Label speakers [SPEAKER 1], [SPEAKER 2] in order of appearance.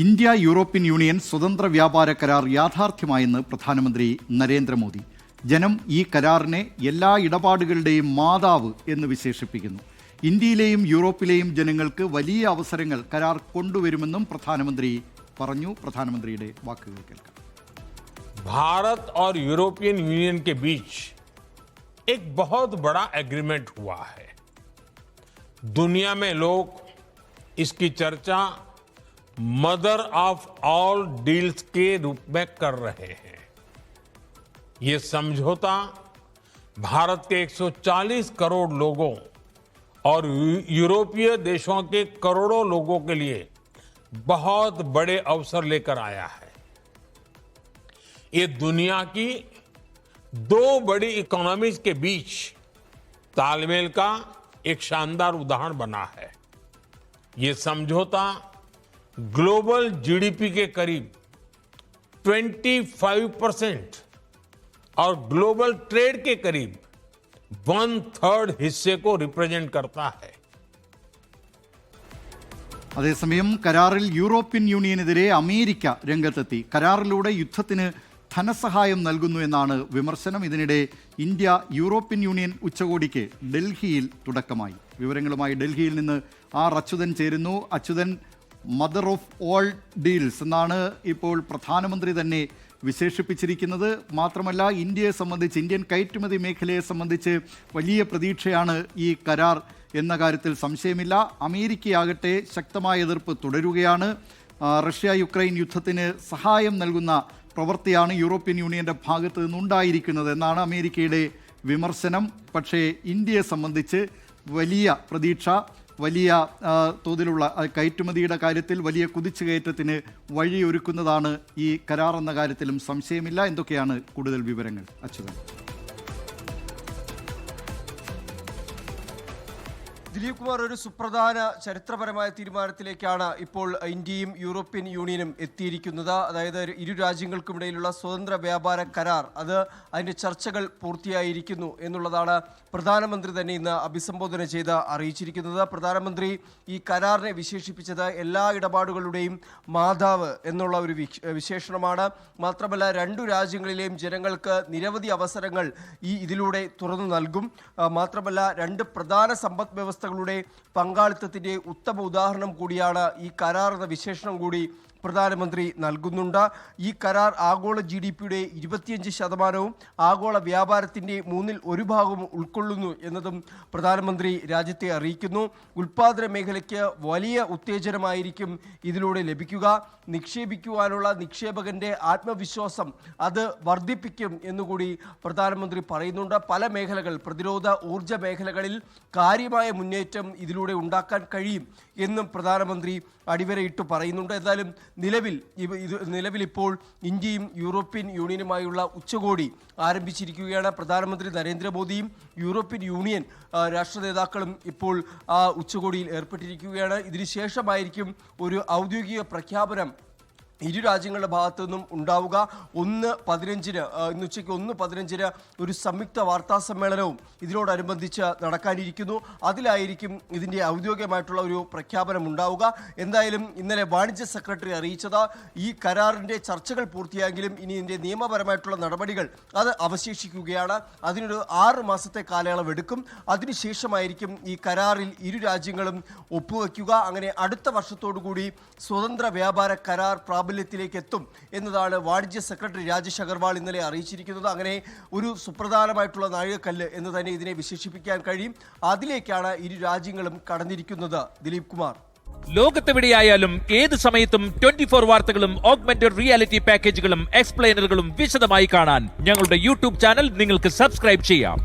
[SPEAKER 1] India European union സ്വതന്ത്ര വ്യാപാര കരാർ യാഥാർത്ഥ്യമായെന്ന് പ്രധാനമന്ത്രി നരേന്ദ്രമോദി. ജനം ഈ കരാറിനെ എല്ലാ ഇടപാടുകളുടെയും മാതാവ് എന്ന് വിശേഷിപ്പിക്കുന്നു. ഇന്ത്യയിലെയും യൂറോപ്പിലെയും ജനങ്ങൾക്ക് വലിയ അവസരങ്ങൾ കരാർ കൊണ്ടുവരുമെന്നും പ്രധാനമന്ത്രി പറഞ്ഞു. പ്രധാനമന്ത്രിയുടെ വാക്കുകൾ കേൾക്കാം.
[SPEAKER 2] भारत और यूरोपियन यूनियन के बीच एक बहुत बड़ा एग्रीमेंट हुआ है. दुनिया में लोग इसकी चर्चा मदर ऑफ ऑल डील्स के रूप में कर रहे हैं. ये समझौता भारत के 140 करोड़ लोगों और यूरोपीय देशों के करोड़ों लोगों के लिए बहुत बड़े अवसर लेकर आया है. ये दुनिया की दो बड़ी इकोनॉमीज के बीच तालमेल का एक शानदार उदाहरण बना है. ये समझौता ग्लोबल जीडीपी के करीब 25% और ग्लोबल ट्रेड के करीब 1/3 हिस्से को रिप्रेजेंट करता है.
[SPEAKER 1] അതേസമയം കരാറിൽ യൂറോപ്യൻ യൂണിയനെതിരെ അമേരിക്ക രംഗത്തെത്തി. കരാറിലൂടെ യുദ്ധത്തിന് ധനസഹായം നൽകുന്നു എന്നാണ് വിമർശനം. ഇതിനിടെ ഇന്ത്യ യൂറോപ്യൻ യൂണിയൻ ഉച്ചകോടിക്ക് ഡൽഹിയിൽ തുടക്കമായി. വിവരങ്ങളുമായി ഡൽഹിയിൽ നിന്ന് ആർ അച്യുതൻ ചേരുന്നു. Achuthan, mother of all deals എന്നാണ് ഇപ്പോൾ പ്രധാനമന്ത്രി തന്നെ വിശേഷിപ്പിച്ചിരിക്കുന്നത്. മാത്രമല്ല, ഇന്ത്യയെ സംബന്ധിച്ച്, ഇന്ത്യൻ കയറ്റുമതി മേഖലയെ സംബന്ധിച്ച് വലിയ പ്രതീക്ഷയാണ് ഈ കരാർ എന്ന കാര്യത്തിൽ സംശയമില്ല. അമേരിക്കയാകട്ടെ ശക്തമായ എതിർപ്പ് തുടരുകയാണ്. റഷ്യ യുക്രൈൻ യുദ്ധത്തിന് സഹായം നൽകുന്ന പ്രവൃത്തിയാണ് യൂറോപ്യൻ യൂണിയൻ്റെ ഭാഗത്ത് നിന്നുണ്ടായിരിക്കുന്നത് എന്നാണ് അമേരിക്കയുടെ വിമർശനം. പക്ഷേ ഇന്ത്യയെ സംബന്ധിച്ച് വലിയ പ്രതീക്ഷ, വലിയ തോതിലുള്ള കയറ്റുമതിയുടെ കാര്യത്തിൽ വലിയ കുതിച്ചുകയറ്റത്തിന് വഴിയൊരുക്കുന്നതാണ് ഈ കരാർ എന്ന കാര്യത്തിലും സംശയമില്ല. എന്തൊക്കെയാണ് കൂടുതൽ വിവരങ്ങൾ അച്യുതൻ?
[SPEAKER 3] ദിലീപ് കുമാർ, ഒരു സുപ്രധാന ചരിത്രപരമായ തീരുമാനത്തിലേക്കാണ് ഇപ്പോൾ ഇന്ത്യയും യൂറോപ്യൻ യൂണിയനും എത്തിയിരിക്കുന്നത്. അതായത് ഇരു രാജ്യങ്ങൾക്കുമിടയിലുള്ള സ്വതന്ത്ര വ്യാപാര കരാർ, അതിൻ്റെ ചർച്ചകൾ പൂർത്തിയായിരിക്കുന്നു എന്നുള്ളതാണ് പ്രധാനമന്ത്രി തന്നെ ഇന്ന് അഭിസംബോധന ചെയ്ത് അറിയിച്ചിരിക്കുന്നത്. പ്രധാനമന്ത്രി ഈ കരാറിനെ വിശേഷിപ്പിച്ചത് എല്ലാ ഇടപാടുകളുടെയും മാതാവ് എന്നുള്ള ഒരു വിശേഷണമാണ്. മാത്രമല്ല, രണ്ടു രാജ്യങ്ങളിലെയും ജനങ്ങൾക്ക് നിരവധി അവസരങ്ങൾ ഇതിലൂടെ തുറന്നു നൽകും. മാത്രമല്ല, രണ്ട് പ്രധാന സമ്പദ് വ്യവസ്ഥകളുടെ പങ്കാളിത്തത്തിന്റെ ഉത്തമ ഉദാഹരണം കൂടിയാണ് ഈ കരാർ എന്ന വിശേഷണം കൂടി പ്രധാനമന്ത്രി നൽകുന്നുണ്ട്. ഈ കരാർ ആഗോള GDP-യുടെ 25%, ആഗോള വ്യാപാരത്തിൻ്റെ 1/3 ഉൾക്കൊള്ളുന്നു എന്നതും പ്രധാനമന്ത്രി രാജ്യത്തെ അറിയിക്കുന്നു. ഉൽപ്പാദന മേഖലയ്ക്ക് വലിയ ഉത്തേജനമായിരിക്കും ഇതിലൂടെ ലഭിക്കുക. നിക്ഷേപിക്കുവാനുള്ള നിക്ഷേപകന്റെ ആത്മവിശ്വാസം അത് വർദ്ധിപ്പിക്കും എന്നുകൂടി പ്രധാനമന്ത്രി പറയുന്നുണ്ട്. പല മേഖലകൾ, പ്രതിരോധ ഊർജ മേഖലകളിൽ കാര്യമായ മുന്നേറ്റം ഇതിലൂടെ ഉണ്ടാക്കാൻ കഴിയും എന്നും പ്രധാനമന്ത്രി അടിവരയിട്ട് പറയുന്നുണ്ട്. എന്തായാലും നിലവിൽ ഇപ്പോൾ ഇന്ത്യയും യൂറോപ്യൻ യൂണിയനുമായുള്ള ഉച്ചകോടി ആരംഭിച്ചിരിക്കുകയാണ്. പ്രധാനമന്ത്രി നരേന്ദ്രമോദിയും യൂറോപ്യൻ യൂണിയൻ രാഷ്ട്ര നേതാക്കളും ഇപ്പോൾ ആ ഉച്ചകോടിയിൽ ഏർപ്പെട്ടിരിക്കുകയാണ്. ഇതിനുശേഷമായിരിക്കും ഒരു ഔദ്യോഗിക പ്രഖ്യാപനം ഇരു രാജ്യങ്ങളുടെ ഭാഗത്തു നിന്നും ഉണ്ടാവുക. 1:15 ഇന്ന് ഉച്ചയ്ക്ക് 1:15 ഒരു സംയുക്ത വാർത്താ സമ്മേളനവും ഇതിനോടനുബന്ധിച്ച് നടക്കാനിരിക്കുന്നു. അതിലായിരിക്കും ഇതിൻ്റെ ഔദ്യോഗികമായിട്ടുള്ള ഒരു പ്രഖ്യാപനം ഉണ്ടാവുക. എന്തായാലും ഇന്നലെ വാണിജ്യ സെക്രട്ടറി അറിയിച്ചത് ഈ കരാറിൻ്റെ ചർച്ചകൾ പൂർത്തിയായെങ്കിലും ഇനി ഇതിൻ്റെ നിയമപരമായിട്ടുള്ള നടപടികൾ അത് അവശേഷിക്കുകയാണ്. അതിനൊരു 6 മാസത്തെ കാലയളവ് എടുക്കും. അതിനുശേഷമായിരിക്കും ഈ കരാറിൽ ഇരു രാജ്യങ്ങളും ഒപ്പുവെക്കുക. അങ്ങനെ അടുത്ത വർഷത്തോടുകൂടി സ്വതന്ത്ര വ്യാപാര കരാർ ത്തിലേക്ക് എത്തും എന്നതാണ് വാണിജ്യ സെക്രട്ടറി രാജേഷ് അഗർവാൾ ഇന്നലെ അറിയിച്ചിരിക്കുന്നത്. അങ്ങനെ ഒരു സുപ്രധാനമായിട്ടുള്ള നാഴികക്കല്ല് എന്ന് തന്നെ ഇതിനെ വിശേഷിപ്പിക്കാൻ കഴിയും. അതിലേക്കാണ് ഇരു രാജ്യങ്ങളും കടന്നിരിക്കുന്നത്. ദിലീപ് കുമാർ,
[SPEAKER 4] ലോകത്തെവിടെയായാലും ഏത് സമയത്തും 24 വാർത്തകളും ഓഗ്മെന്റഡ് റിയാലിറ്റി പാക്കേജുകളും എക്സ്പ്ലെയിനറുകളും വിശദമായി കാണാൻ ഞങ്ങളുടെ യൂട്യൂബ് ചാനൽ നിങ്ങൾക്ക് സബ്സ്ക്രൈബ് ചെയ്യാം.